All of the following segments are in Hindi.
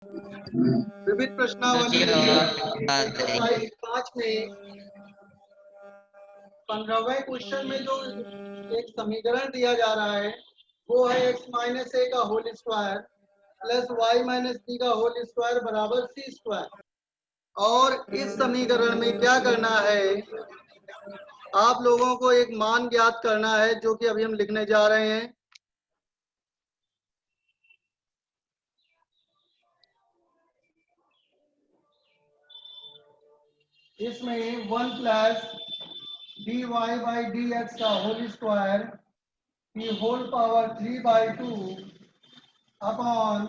विभिन्न प्रश्नावली एक्सरसाइज 5 में 15वें क्वेश्चन में जो एक समीकरण दिया जा रहा है वो है x माइनस ए का whole square plus Y minus B का होल स्क्वायर बराबर सी स्क्वायर। और इस समीकरण में क्या करना है, आप लोगों को एक मान ज्ञात करना है जो कि अभी हम लिखने जा रहे हैं। इसमें 1 plus D Y by D X का होल स्क्वायर की whole power 3/2 upon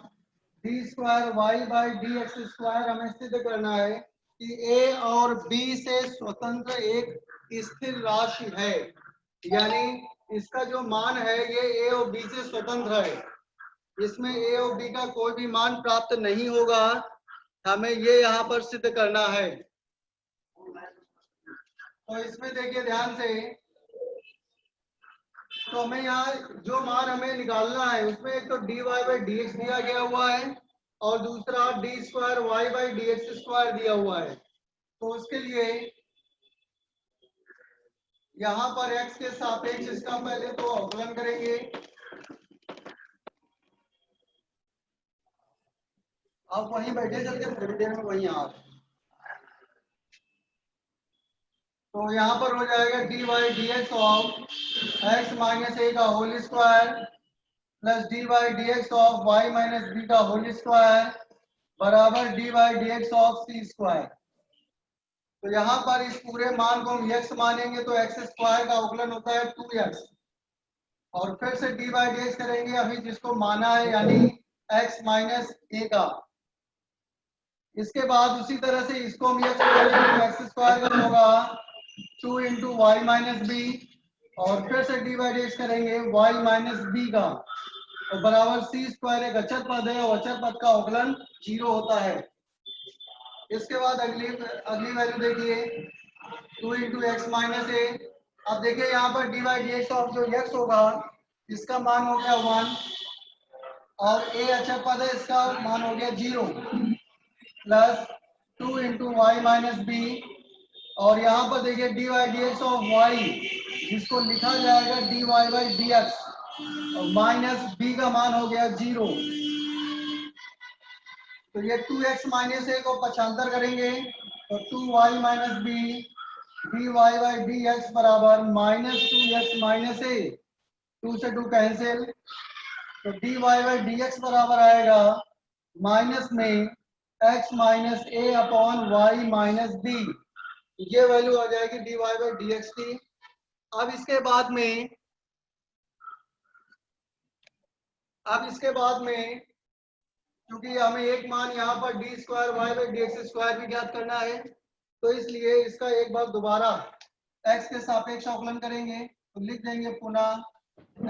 D square Y by D x square हमें सिद्ध करना है कि ए और बी से स्वतंत्र एक स्थिर राशि है, यानी इसका जो मान है ये ए और बी से स्वतंत्र है। इसमें ए और बी का कोई भी मान प्राप्त नहीं होगा, हमें ये यहाँ पर सिद्ध करना है। तो इसमें देखिए ध्यान से, तो हमें यहाँ जो मान हमें निकालना है उसमें एक तो D Y by D X दिया गया हुआ है और दूसरा D square Y by D x square दिया हुआ है। तो उसके लिए यहाँ पर x के सापेक्ष इसका पहले तो अवकलन करेंगे। आप वहीं बैठे चलते थोड़ी देर में वहीं आ। तो यहाँ पर हो जाएगा D Y D x of X minus A का whole square plus D Y D x of Y minus B का होल स्क्वायर बराबर D Y D x of C square. तो यहाँ पर इस पूरे मान को हम x मानेंगे तो x स्क्वायर का अवकलन होता है 2x और फिर से डी वाई डी एक्स करेंगे अभी जिसको माना है यानी x माइनस ए का। इसके बाद उसी तरह से इसको हम x करेंगे तो x स्क्वायर का होगा 2 इंटू वाई माइनस बी और फिर से डी वाई डी एक्स करेंगे y माइनस बी का तो बराबर सी स्क्वायर एक अचर पद है और अचर पद का अवकलन 0 होता है। इसके बाद अगली वैल्यू देखिए 2 इंटू एक्स माइनस ए। अब देखिए यहाँ पर D Y D x of जो x होगा इसका मान हो गया 1 और ए अचर पद है इसका मान हो गया 0 plus 2 into Y minus B और यहाँ पर देखिए D Y D x of Y जिसको लिखा जाएगा D Y by D X और माइनस बी का मान हो गया 0। तो ये 2x माइनस ए को पक्षांतर करेंगे तो 2y minus B D Y by D x बराबर माइनस 2x माइनस ए 2 से 2 कैंसिल तो D Y by D x बराबर आएगा माइनस में x minus A upon Y minus B. ये वैल्यू आ जाएगी D Y by D X की। अब इसके बाद में क्योंकि हमें एक मान यहाँ पर D square Y by D x square भी ज्ञात करना है तो इसलिए इसका एक बार दोबारा x के सापेक्ष अवकलन करेंगे तो लिख देंगे पुनः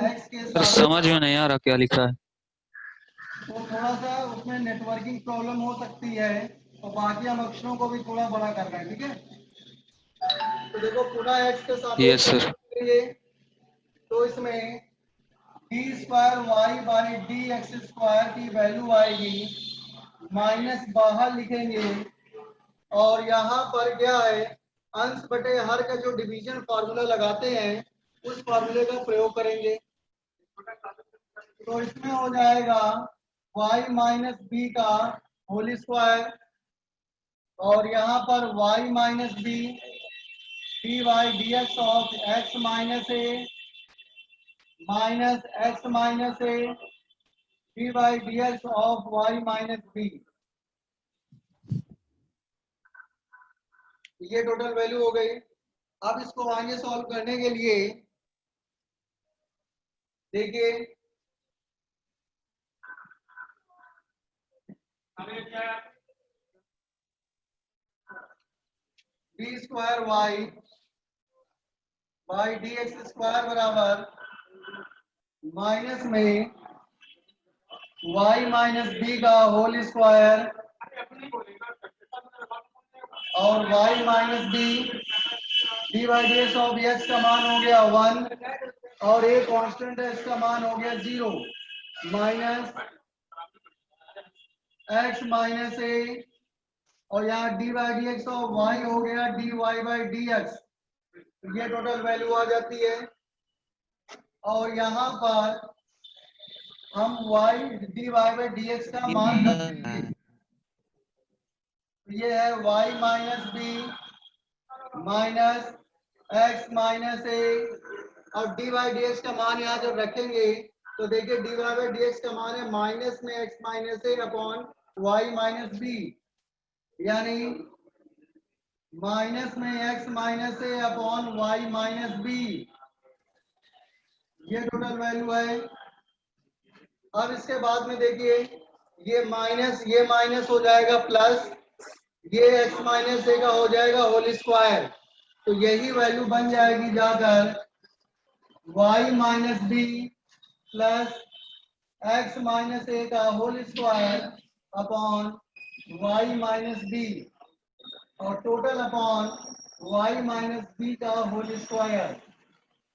x के सापेक्ष। समझ में नहीं आ रहा क्या लिखा है। तो थोड़ा सा उसमें नेटवर्किंग प्रॉब्लम हो सकती है और बाकी हम अक्षरों को भी थोड़ा बड़ा कर रहे हैं, ठीक है। तो देखो पुनः x के सापेक्ष करेंगे तो इसमें D square Y by D x square की वैल्यू आएगी माइनस बाहर लिखेंगे और यहाँ पर क्या है अंश बटे हर का जो डिवीजन फार्मूला लगाते हैं उस फार्मूले का प्रयोग करेंगे। तो इसमें हो जाएगा y माइनस बी का होल स्क्वायर और यहाँ पर y minus B D Y D x of X minus A minus X minus A D Y D x of Y minus B. ये टोटल वैल्यू हो गई। अब इसको आगे सॉल्व करने के लिए देखिए D square Y by D x square बराबर माइनस में y माइनस बी का होल स्क्वायर और y minus B D by D x of X का मान हो गया 1 और ए कांस्टेंट है इसका मान हो गया 0 माइनस एक्स माइनस ए और यहाँ D by D x of Y हो गया D Y by D X, ये टोटल वैल्यू आ जाती है। और यहाँ पर हम Y D Y by D X का मान रखेंगे, ये है Y minus B minus X minus A, और डी वाई डी एक्स का मान यहाँ जब रखेंगे तो देखिए D Y by D X का मान है माइनस में X minus A upon Y minus B, यानी माइनस में X minus A upon Y minus B, ये टोटल वैल्यू है। अब इसके बाद में देखिए ये माइनस हो जाएगा प्लस, ये एक्स माइनस ए का हो जाएगा होल स्क्वायर, तो यही वैल्यू बन जाएगी जाकर Y minus B plus X minus A का whole square upon Y minus B और total upon Y minus B का होल स्क्वायर,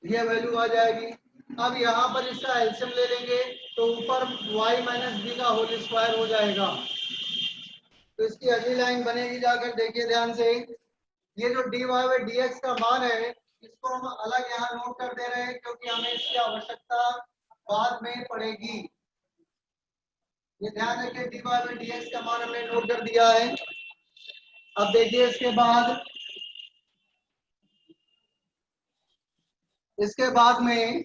ये वैल्यू आ जाएगी। अब यहाँ पर इसका एलसीएम ले लेंगे तो ऊपर वाई माइनस बी का होल स्क्वायर हो जाएगा, तो इसकी अगली लाइन बनेगी जाकर देखिए ध्यान से, ये जो D Y by D X का मान है इसको हम अलग यहाँ नोट कर दे रहे हैं क्योंकि हमें इसकी आवश्यकता बाद में पड़ेगी। ये ध्यान रखिए D Y by D X का मान हमने नोट कर दिया है। अब देखिए इसके बाद में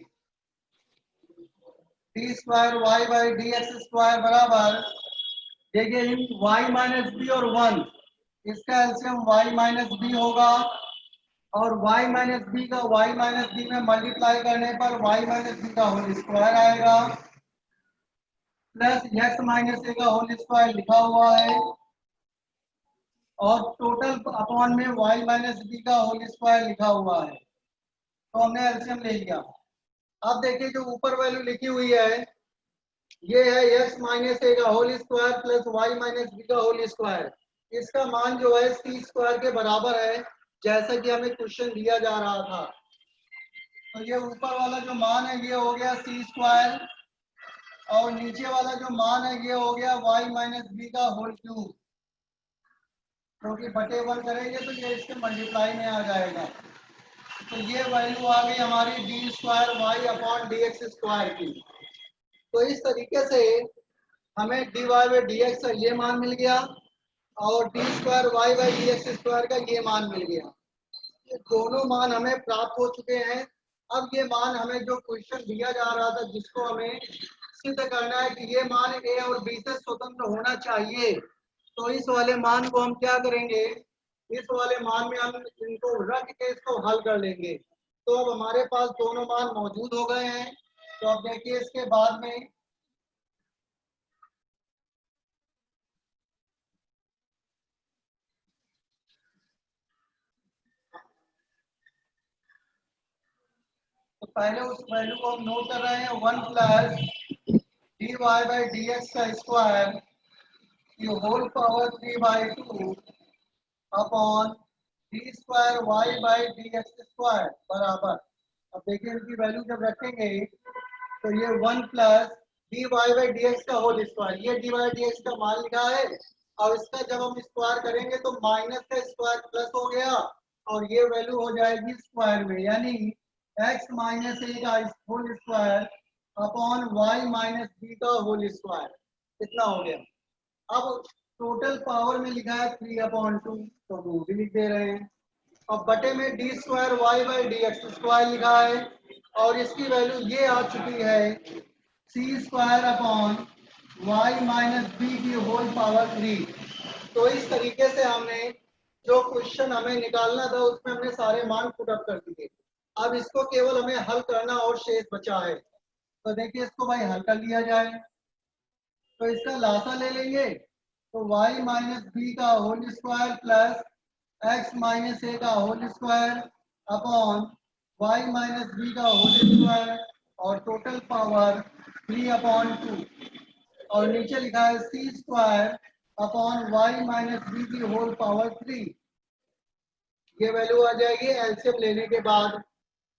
D square Y by D x square बराबर, देखिए वाई माइनस बी और 1, इसका एलसीएम वाई माइनस बी होगा और वाई माइनस बी का वाई माइनस बी में मल्टीप्लाई करने पर वाई माइनस बी का होल स्क्वायर आएगा प्लस एक्स माइनस ए का होल स्क्वायर लिखा हुआ है और टोटल अपॉन में वाई माइनस बी का होल स्क्वायर लिखा हुआ है, तो हमने एलसीएम ले लिया। अब देखिए जो ऊपर वैल्यू लिखी हुई है ये है एक्स माइनस ए का whole square plus Y minus B का होल स्क्वायर, इसका मान जो है सी स्क्वायर के बराबर है जैसा कि हमें क्वेश्चन दिया जा रहा था। तो ये ऊपर वाला जो मान है ये हो गया सी स्क्वायर और नीचे वाला जो मान है ये हो गया वाई माइनस बी का होल क्यूब, क्योंकि बटे 1 करेंगे तो ये इसके मल्टीप्लाई में आ जाएगा, तो ये वैल्यू आ गई हमारी D square Y upon D x square की। तो इस तरीके से हमें D Y by D X का ये मान मिल गया और D square Y by D x square का ये मान मिल गया, ये दोनों मान हमें प्राप्त हो चुके हैं। अब ये मान हमें जो क्वेश्चन दिया जा रहा था जिसको हमें सिद्ध करना है कि ये मान ए और बी से स्वतंत्र होना चाहिए, तो इस वाले मान को हम क्या करेंगे, इस वाले मान में हम इनको रख के इसको हल कर लेंगे। तो अब हमारे पास दोनों मान मौजूद हो गए हैं, तो अब देखिए इसके बाद में तो पहले उस वैल्यू को हम नोट कर रहे हैं 1 plus D Y by D X का स्क्वायर की whole power 3/2 upon D square Y by D x square बराबर, अब देखिए इनकी वैल्यू जब रखेंगे तो ये 1 plus D Y by D X का होल स्क्वायर, ये डी वाई डी एक्स का मान लिखा है और इसका जब हम स्क्वायर करेंगे तो माइनस का स्क्वायर प्लस हो गया और ये वैल्यू हो जाएगी स्क्वायर में, यानी एक्स माइनस ए का whole square upon Y minus B का होल स्क्वायर, कितना हो गया। अब टोटल पावर में लिखा है 3/2, तो 2 भी लिख दे रहे हैं। अब बटे में D square Y by D x square लिखा है और इसकी वैल्यू ये आ चुकी है C square upon Y minus B की होल पावर 3। तो इस तरीके से हमने जो क्वेश्चन हमें निकालना था उसमें हमने सारे मान पुट अप कर दिए, अब इसको केवल हमें हल करना और शेष बचा है। तो देखिए इसको भाई हल कर लिया जाए, तो इसका लासा ले लेंगे तो y माइनस बी का whole square plus X minus A का whole square upon Y minus B का होल स्क्वायर और टोटल पावर 3/2 और नीचे लिखा है C square upon Y minus B की होल पावर 3, ये वैल्यू आ जाएगी एलसीएम लेने के बाद।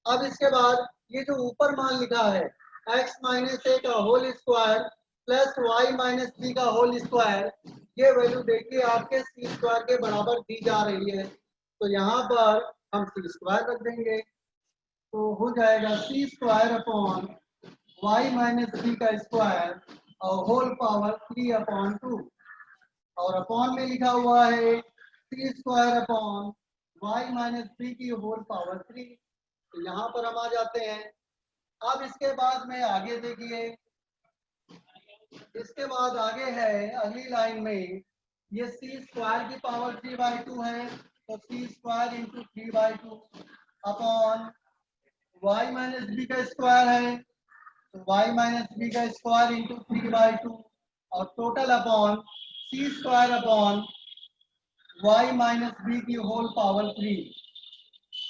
अब इसके बाद ये जो ऊपर मान लिखा है एक्स माइनस ए का whole square plus Y minus B का होल स्क्वायर, ये वैल्यू देखिए आपके सी स्क्वायर के बराबर दी जा रही है, तो यहाँ पर हम सी स्क्वायर रख देंगे, तो हो जाएगा C square upon Y minus B का स्क्वायर और होल पावर 3/2, और अपॉन में लिखा हुआ है C square upon Y minus B की होल पावर 3। तो यहाँ पर हम आ जाते हैं। अब इसके बाद में आगे देखिए, इसके बाद आगे है अगली लाइन में, ये सी स्क्वायर की पावर 3/2 है, तो C square into 3/2 upon Y minus B का स्क्वायर है, तो वाई माइनस बी का स्क्वायर इंटू 3/2 और total upon C square upon Y minus B की होल पावर 3।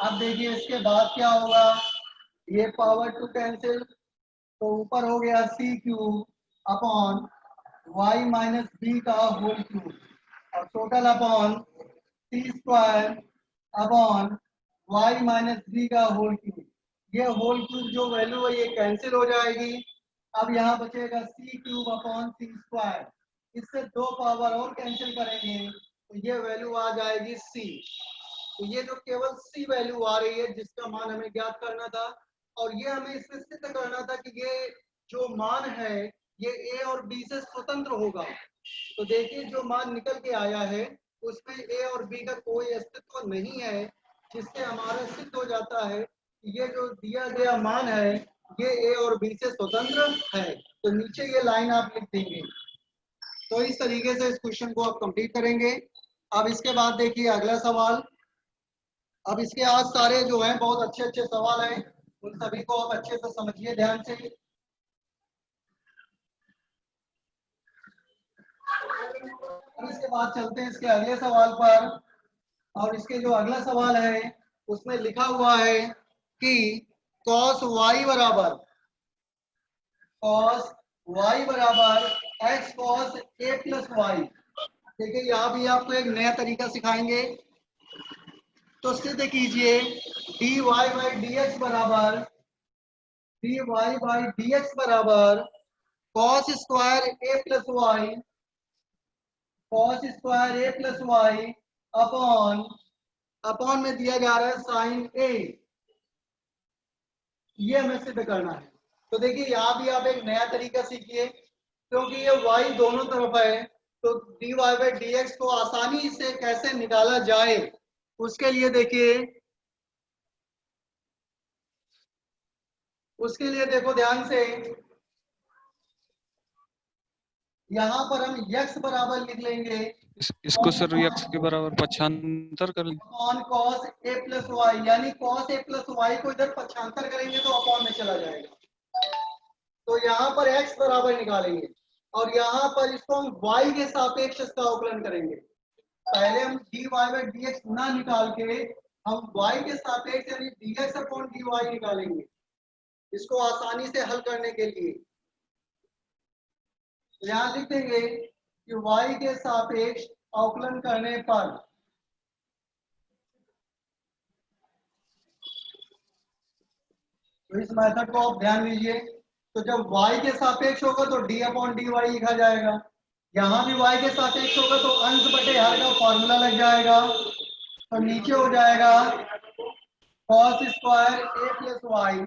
अब देखिए इसके बाद क्या होगा, ये पावर 2 कैंसिल, तो ऊपर हो गया C cube upon Y minus B का होल क्यूब और total upon C square upon Y minus B का होल क्यूब। ये होल क्यूब जो वैल्यू है ये कैंसिल हो जाएगी। अब यहाँ बचेगा C cube upon C square, इससे दो पावर और कैंसिल करेंगे तो ये वैल्यू आ जाएगी सी। तो ये जो केवल सी वैल्यू आ रही है जिसका मान हमें ज्ञात करना था, और ये हमें इससे सिद्ध करना था कि ये जो मान है ये ए और बी से स्वतंत्र होगा। तो देखिए जो मान निकल के आया है उसमें ए और बी का कोई अस्तित्व नहीं है, जिससे हमारा सिद्ध हो जाता है कि ये जो दिया गया मान है ये ए और बी से स्वतंत्र है। तो नीचे ये लाइन आप लिख देंगे। तो इस तरीके से इस क्वेश्चन को आप कंप्लीट करेंगे। अब इसके बाद देखिए अगला सवाल। अब इसके आज सारे जो हैं बहुत अच्छे अच्छे सवाल हैं, उन सभी को आप अच्छे से समझिए ध्यान से। अब इसके बाद चलते हैं इसके अगले सवाल पर, और इसके जो अगला सवाल है उसमें लिखा हुआ है कि cos y बराबर x cos a plus Y. देखिए यहाँ भी आपको एक नया तरीका सिखाएंगे, तो सिद्ध कीजिए dy बाई डी एक्स बराबर cos square a plus Y upon upon में दिया जा रहा है साइन a, ये हमें सिद्ध करना है। तो देखिए यहाँ भी आप एक नया तरीका सीखिए, क्योंकि ये y दोनों तरफ है, तो dy बाई डी एक्स को आसानी से कैसे निकाला जाए उसके लिए देखिए, उसके लिए देखो ध्यान से, यहाँ पर हम x बराबर लिख लेंगे इसको सर x के बराबर पक्षांतर कर लें। Upon cos a plus Y, यानी cos a प्लस वाई को इधर पक्षांतर करेंगे तो अपॉन में चला जाएगा। तो यहाँ पर x बराबर निकालेंगे और यहाँ पर इसको हम y के सापेक्ष इसका अवकलन करेंगे। पहले हम dy बाई dx ना निकाल के हम y के सापेक्ष यानी dx अपॉन dy निकालेंगे, इसको आसानी से हल करने के लिए। यहाँ लिख देंगे कि y के सापेक्ष अवकलन करने पर तो इस मेथड को आप ध्यान दीजिए। तो जब y के सापेक्ष होगा तो d अपॉन डी वाई लिखा जाएगा, यहाँ भी y के सापेक्ष होगा तो अंश बटे हर का फॉर्मूला लग जाएगा। तो नीचे हो जाएगा cos square a plus Y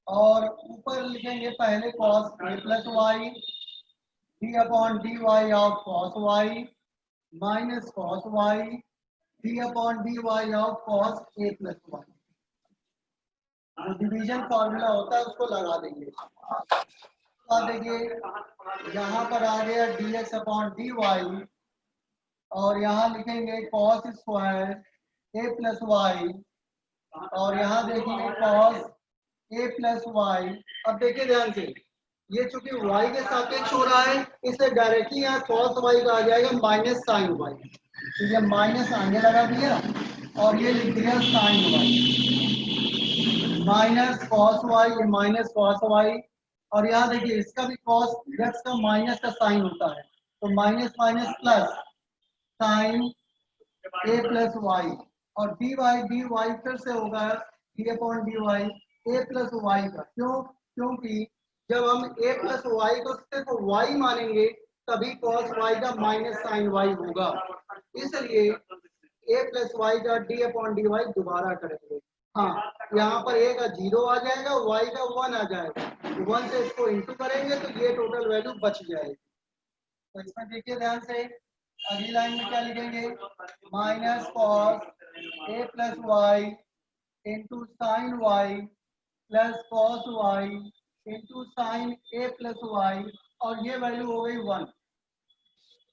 और ऊपर लिखेंगे पहले cos a plus Y d upon D Y of cos y minus cos y d upon D Y of cos a plus Y. जो डिवीजन फॉर्मूला होता है उसको लगा देंगे। तो देखिए यहाँ पर आ गया dx अपॉन डी वाई और यहाँ लिखेंगे cos square a plus Y और यहाँ देखिए cos a प्लस वाई। अब देखिए ध्यान से, ये चूंकि y के सापेक्ष हो रहा है इसलिए डायरेक्टली यहाँ cos y का आ जाएगा माइनस साइन y, तो ये माइनस आगे लगा दिया और ये लिख दिया sine y minus cos Y, ये माइनस कॉस वाई। और यहाँ देखिए इसका भी कॉस x का माइनस का साइन होता है, तो minus minus plus sine a plus Y और डी वाई फिर से होगा d upon D Y A plus Y का। क्यों? क्योंकि जब हम a प्लस वाई को सिर्फ y मानेंगे तभी cos y का माइनस साइन y होगा, इसलिए a प्लस वाई का d अपॉन डी वाई दोबारा करेंगे। हाँ, यहाँ पर a का 0 आ जाएगा, y का 1 आ जाएगा, 1 से इसको इंटू करेंगे तो ये टोटल वैल्यू बच जाएगी। तो इसमें देखिए ध्यान से, अगली लाइन में क्या लिखेंगे, minus cos A plus Y into sine Y plus cos Y into sine A plus Y, और ये वैल्यू हो गई 1,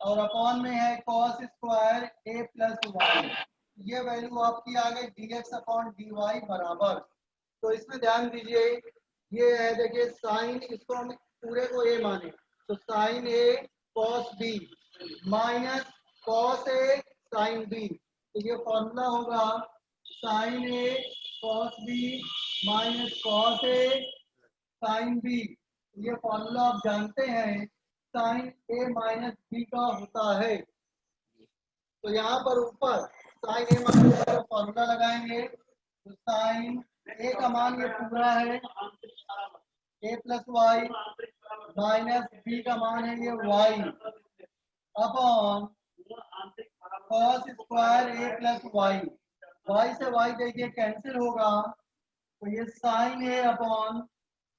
और अपॉन में है cos square A plus Y, ये वैल्यू आपकी आ गई D x upon D Y बराबर। तो इसमें ध्यान दीजिए, ये है देखिए साइन, इसको हम पूरे को ए माने तो साइन ए कॉस बी माइनस कॉस ए साइन बी, तो ये फॉर्मूला होगा साइन ए कॉस बी माइनस कॉस ए साइन बी। ये फॉर्मूला आप जानते हैं साइन ए माइनस बी का होता है। तो यहाँ पर ऊपर साइन ए माइनस का फॉर्मूला लगाएंगे तो साइन ए का मान ये पूरा है ए प्लस वाई माइनस बी का मान है ये Y upon cos square A plus Y, Y से वाई देखिए कैंसिल होगा तो ये sign A upon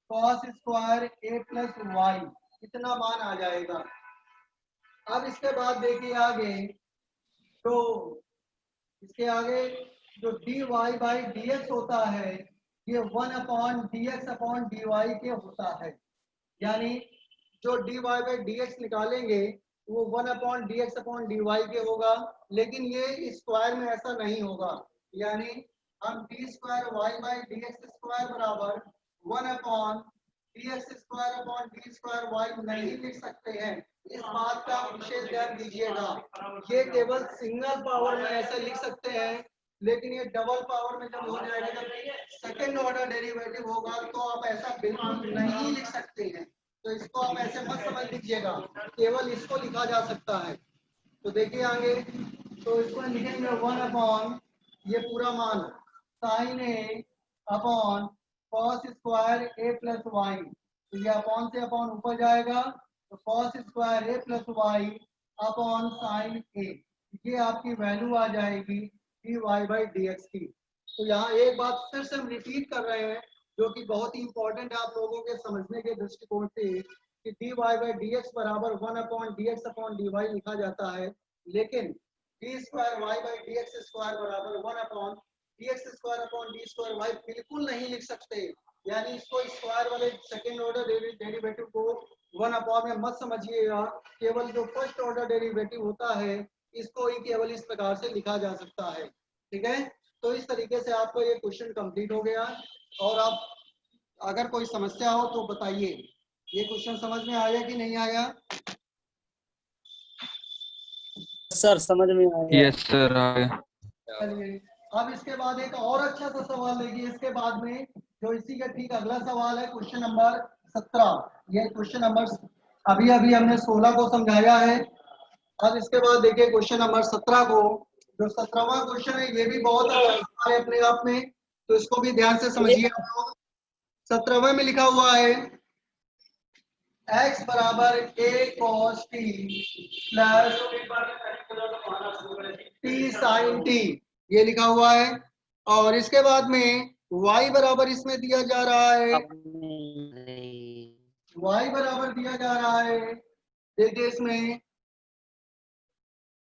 cos square A plus Y, इतना मान आ जाएगा। अब इसके बाद देखिए आगे, तो इसके आगे जो D Y by D X होता है ये 1 upon D x upon D Y के होता है, यानी जो D Y by D X निकालेंगे वो 1 upon D x upon D Y के होगा, लेकिन ये स्क्वायर में ऐसा नहीं होगा, यानी हम D square Y by D x square बराबर 1 upon D x square upon D square Y नहीं लिख सकते हैं। इस बात का विशेष ध्यान दीजिएगा, ये केवल सिंगल पावर में ऐसे लिख सकते हैं, लेकिन ये डबल पावर में जब हो जाएगा, जब सेकेंड ऑर्डर डेरिवेटिव होगा तो आप ऐसा बिल्कुल नहीं लिख सकते हैं। तो इसको आप ऐसे मत समझ लीजिएगा, केवल इसको लिखा जा सकता है। तो देखिए आगे, तो इसमें लिखेंगे 1 अपॉन ये पूरा मान sine A upon cos square A plus Y, तो ये अपॉन से अपॉन ऊपर जाएगा तो cos square A plus Y upon sine A, ये आपकी वैल्यू आ जाएगी D Y by D X की। तो यहाँ एक बात फिर से हम रिपीट कर रहे हैं जो कि बहुत ही इंपॉर्टेंट है आप लोगों के समझने के दृष्टिकोण से, कि D Y by D x बराबर 1 upon D x upon D y लिखा जाता है, लेकिन d square Y by D x square बराबर 1 upon D x square upon D square y बिल्कुल नहीं लिख सकते, यानी इसको स्क्वायर वाले सेकेंड ऑर्डर डेरिवेटिव को 1 अपॉन में मत समझिएगा, केवल जो फर्स्ट ऑर्डर डेरिवेटिव होता है इसको ही केवल इस प्रकार से लिखा जा सकता है। ठीक है, तो इस तरीके से आपको ये क्वेश्चन कंप्लीट हो गया, और आप अगर कोई समस्या हो तो बताइए। ये क्वेश्चन समझ में आया कि नहीं आया? सर समझ में आया। यस सर आया। चलिए, अब इसके बाद एक और अच्छा सा सवाल देखिए इसके बाद में, जो इसी का ठीक अगला सवाल है क्वेश्चन नंबर 17। ये क्वेश्चन नंबर अभी अभी हमने 16 को समझाया है, अब इसके बाद देखिए क्वेश्चन नंबर 17 को, जो 17वां क्वेश्चन है ये भी बहुत अच्छा है अपने आप में, तो इसको भी ध्यान से समझिए आप लोग। 17वें में लिखा हुआ है x बराबर a cos t plus t sin t, ये लिखा हुआ है, और इसके बाद में y बराबर इसमें दिया जा रहा है, y बराबर दिया जा रहा है, देखिए इसमें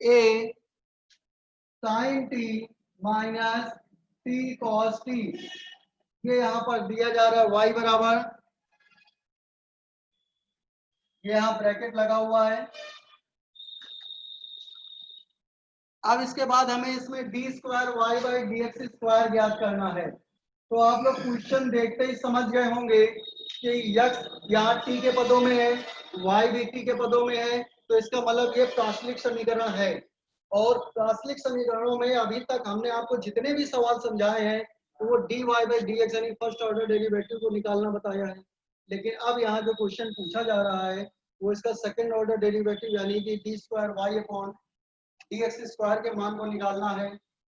a sin t minus t cos t, ये यहाँ पर दिया जा रहा है y बराबर, ये यहाँ ब्रैकेट लगा हुआ है। अब इसके बाद हमें इसमें D square Y by D x square ज्ञात करना है। तो आप लोग क्वेश्चन देखते ही समझ गए होंगे कि x यहाँ t के पदों में है, y भी t के पदों में है, तो इसका मतलब ये प्राचलिक समीकरण है। और प्राचलिक समीकरणों में अभी तक हमने आपको जितने भी सवाल समझाए हैं तो वो d Y by D x यानी फर्स्ट ऑर्डर डेरिवेटिव को निकालना बताया है, लेकिन अब यहाँ जो क्वेश्चन पूछा जा रहा है वो इसका सेकंड ऑर्डर डेरिवेटिव यानी कि d square Y upon D x square के मान को निकालना है।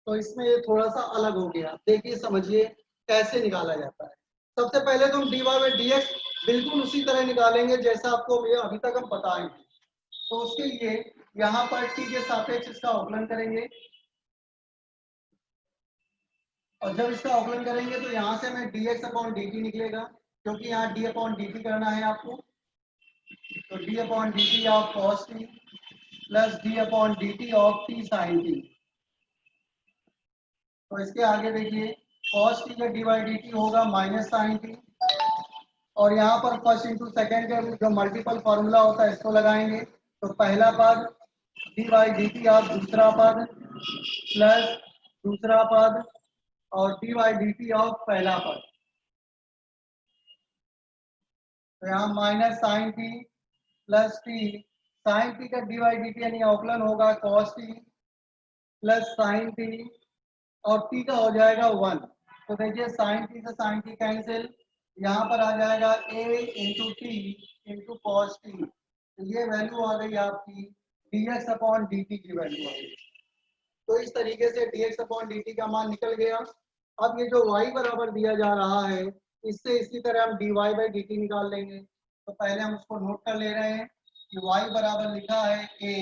तो इसमें ये थोड़ा सा अलग हो गया, देखिए समझिए कैसे निकाला जाता है। सबसे पहले तो हम dy बाई dx बिल्कुल उसी तरह निकालेंगे जैसा आपको अभी तक हम बताएं। तो उसके लिए यहाँ पर t के सापेक्ष इसका अवकलन करेंगे, और जब इसका अवकलन करेंगे तो यहाँ से हमें dx अपॉन dt निकलेगा, क्योंकि यहाँ d अपॉन dt करना है आपको। तो d upon dt of cos t plus d upon dt of t sin t। तो इसके आगे देखिए cos t का dy dt होगा माइनस sin t, और यहाँ पर फर्स्ट इंटू सेकेंड का जो मल्टीपल फॉर्मूला होता है इसको लगाएंगे। तो पहला पद d by D T of दूसरा पद प्लस दूसरा पद और D by D T of पहला पद। तो यहाँ minus sine t plus t, sine t का डी बाई डी टी यानी अवकलन होगा cos t plus sine t, और टी का हो जाएगा 1। तो देखिए साइन टी से साइन टी कैंसिल, यहाँ पर आ जाएगा a into t into cos t. तो ये वैल्यू आ गई आपकी dx अपॉन dt की वैल्यू आ गई। तो इस तरीके से dx अपॉन dt का मान निकल गया। अब ये जो y बराबर दिया जा रहा है इससे इसी तरह हम dy बाई dt निकाल लेंगे। तो पहले हम उसको नोट कर ले रहे हैं कि y बराबर लिखा है a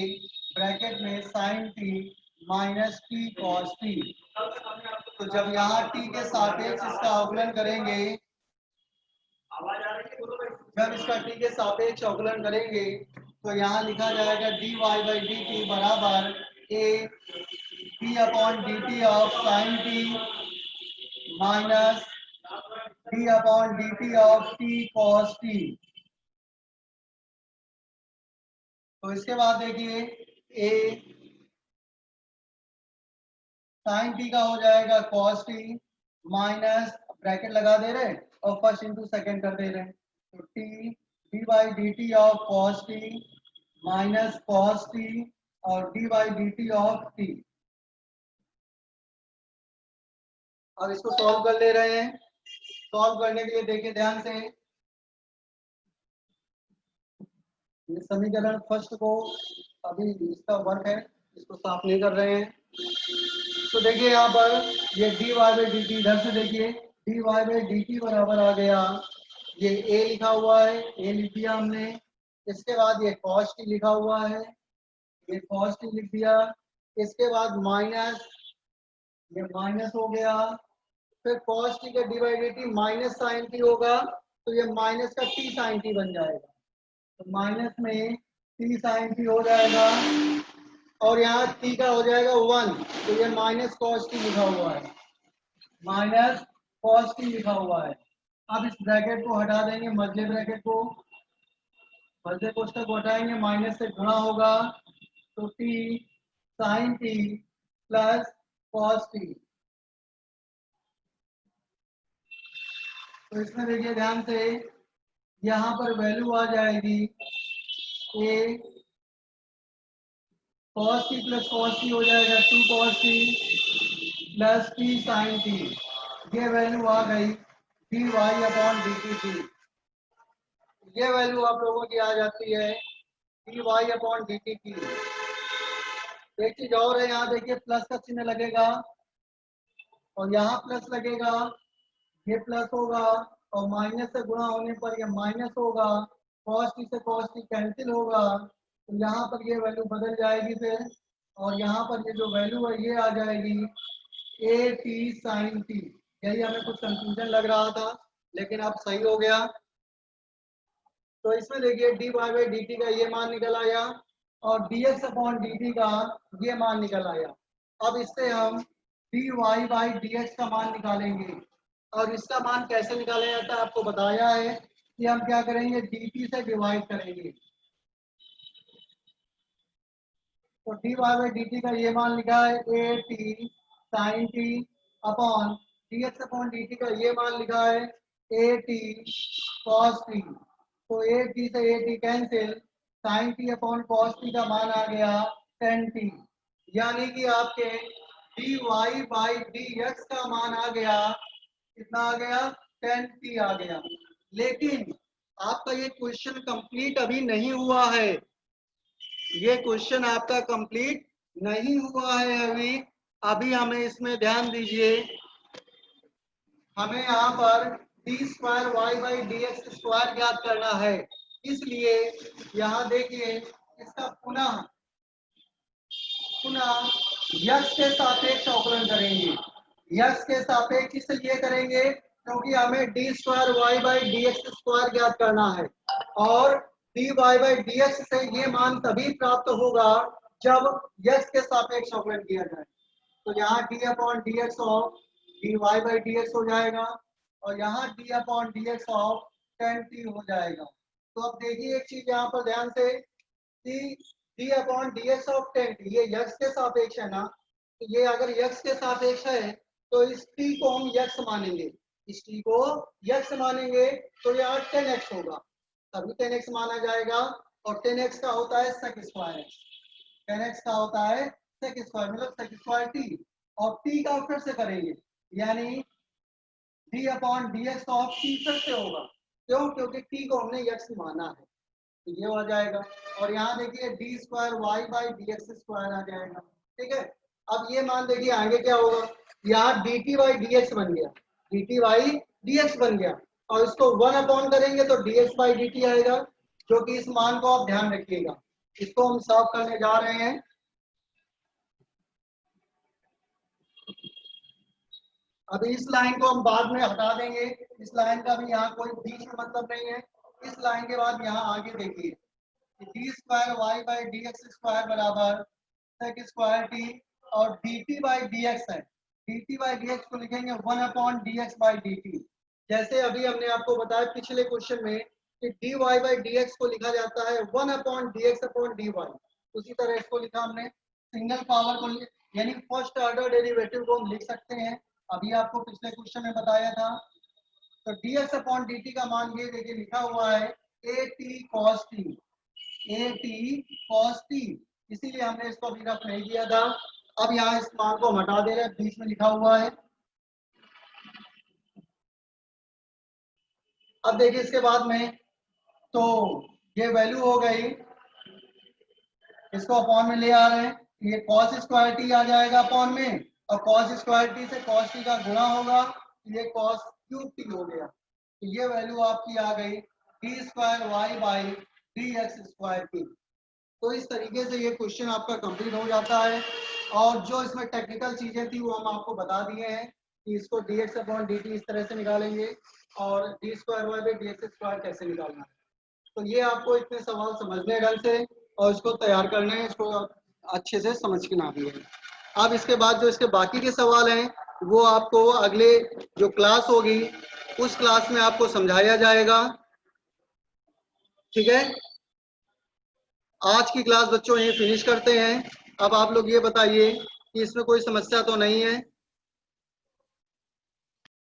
ब्रैकेट में sine t minus t cos t. तो जब यहाँ t के सापेक्ष इसका अवकलन करेंगे, जब इसका t के सापेक्ष अवकलन करेंगे तो यहाँ लिखा जाएगा dy बाई डी टी बराबर a t upon d T of sine t minus d upon d T of t cos t. तो इसके बाद देखिए a साइन टी का हो जाएगा कॉस टी माइनस ब्रैकेट लगा दे रहे और फर्स्ट इंटू सेकेंड कर दे रहे हैं। तो T D by D T of cos T minus cos T और D by D T of T. अब इसको सॉल्व कर ले रहे हैं। सॉल्व करने के लिए देखिए ध्यान से, ये समीकरण फर्स्ट को अभी इसका वर्क है, इसको साफ नहीं कर रहे हैं। तो देखिए यहाँ पर ये D Y by D t, इधर से देखिए D Y by D t बराबर आ गया, ये a लिखा हुआ है, a लिख दिया हमने। इसके बाद ये cos t लिखा हुआ है, ये cos t लिख दिया। इसके बाद माइनस, ये माइनस हो गया। फिर cos t का d by D t minus sine t होगा, तो ये माइनस का t साइन टी बन जाएगा। तो माइनस में t साइन टी हो जाएगा, और यहाँ t का हो जाएगा 1, तो ये माइनस कॉस टी लिखा हुआ है, माइनस कॉस टी लिखा हुआ है। अब इस ब्रैकेट को हटा देंगे, मध्य ब्रैकेट को, मध्य कोष्ठक को हटाएंगे, माइनस से गुणा होगा तो t sine t plus cos t. तो इसमें देखिए ध्यान से, यहाँ पर वैल्यू आ जाएगी a cos t plus cos t हो जाएगा 2 cos t plus t sin t। ये वैल्यू आ गई dy अपॉन dt की। ये वैल्यू आप लोगों की आ जाती है dy अपॉन dt की। एक चीज और है, यहाँ देखिए प्लस का चिन्ह लगेगा और यहाँ प्लस लगेगा, ये प्लस होगा और माइनस से गुणा होने पर ये माइनस होगा, cos t से cos t कैंसिल होगा, तो यहाँ पर ये वैल्यू बदल जाएगी फिर, और यहाँ पर ये जो वैल्यू है ये आ जाएगी a t sin t। यही हमें कुछ कंफ्यूजन लग रहा था, लेकिन अब सही हो गया। तो इसमें देखिए dy बाई डी टी का ये मान निकल आया और dx अपॉन dt का ये मान निकल आया। अब इससे हम dy बाई dx का मान निकालेंगे, और इसका मान कैसे निकाला जाता है आपको बताया है कि हम क्या करेंगे, dt से डिवाइड करेंगे। तो dy बाई dt का ये मान लिखा है a t sin t upon dx upon dt का ये मान लिखा है a t cos t। तो a t से a t cancel, sin t upon cos t का मान आ गया tan t, यानी कि आपके dy बाई dx का मान आ गया, कितना आ गया, tan t आ गया। लेकिन आपका ये क्वेश्चन कंप्लीट अभी नहीं हुआ है, ये क्वेश्चन आपका कंप्लीट नहीं हुआ है अभी हमें इसमें ध्यान दीजिए। हमें यहाँ पर D square Y by D x square ज्ञात करना है। इसलिए यहाँ देखिए इसका पुनः यक्स के सापेक्ष अवकलन करेंगे। यक्स के सापेक्ष इसलिए करेंगे क्योंकि हमें d square Y by D x square ज्ञात करना है और D Y by D x से ये मान तभी प्राप्त होगा जब यक्स के सापेक्ष अवकलन किया जाए। तो यहाँ d upon D x of d Y by D x हो जाएगा और यहाँ d upon D x of ten t हो जाएगा। तो अब देखिए एक चीज यहाँ पर ध्यान से कि D upon D x of ten T ये यक्स के सापेक्ष है ना, तो ये अगर यक्स के सापेक्ष है तो इस टी को हम यक्स मानेंगे, इस टी को यक्स मानेंगे तो यहाँ 10x होगा, तभी 10x माना जाएगा और 10x का होता है सेक स्क्वायर एक्स, 10x का होता है सेक स्क्वायर मतलब सेक स्क्वायर टी और टी का फिर से करेंगे यानी D upon D x of T फिर से होगा। क्यों? क्योंकि टी को हमने यक्स माना है, तो ये हो जाएगा और यहाँ देखिए D square Y by D x square आ जाएगा। ठीक है, अब ये मान देखिए आगे क्या होगा, यहाँ D T by D x बन गया, D T by D x बन गया और इसको 1 अपॉन करेंगे तो D X by D T आएगा, जो कि इस मान को आप ध्यान रखिएगा। इसको हम साफ करने जा रहे हैं। अभी इस लाइन को हम बाद में हटा देंगे, इस लाइन का भी यहाँ कोई बीच में मतलब नहीं है। इस लाइन के बाद यहाँ आगे देखिए D square Y by D x square बराबर सेक स्क्वायर टी और D T by D X है, D T by D X को लिखेंगे 1 upon D X by D T. जैसे अभी हमने आपको बताया पिछले क्वेश्चन में कि D Y by D X को लिखा जाता है 1 upon D x upon D Y, उसी तरह इसको लिखा हमने सिंगल पावर को यानी फर्स्ट ऑर्डर डेरिवेटिव को हम लिख सकते हैं, अभी आपको पिछले क्वेश्चन में बताया था। तो dx अपॉन dt का मान ये देखिए लिखा हुआ है at cos t, at cos t, इसीलिए हमने इसको अभी रफ नहीं किया था। अब यहाँ इस मान को हम हटा दे रहे हैं, बीच में लिखा हुआ है। अब देखिए इसके बाद में तो ये वैल्यू हो गई, इसको अपॉन में ले आ रहे हैं, ये cos स्क्वायर t आ जाएगा अपॉन में और cos स्क्वायर टी से cos टी का गुणा होगा, ये cos क्यूब टी हो गया। तो ये वैल्यू आपकी आ गई d square Y by D x square t. तो इस तरीके से ये क्वेश्चन आपका कंप्लीट हो जाता है और जो इसमें टेक्निकल चीजें थी वो हम आपको बता दिए हैं कि इसको d x upon d t इस तरह से निकालेंगे और D square Y by D x square कैसे निकालना है। तो ये आपको इतने सवाल समझने ढंग से और इसको तैयार करना है, इसको अच्छे से समझना भी है। अब इसके बाद जो इसके बाकी के सवाल हैं वो आपको अगले जो क्लास होगी उस क्लास में आपको समझाया जाएगा। ठीक है, आज की क्लास बच्चों यही फिनिश करते हैं। अब आप लोग ये बताइए कि इसमें कोई समस्या तो नहीं है।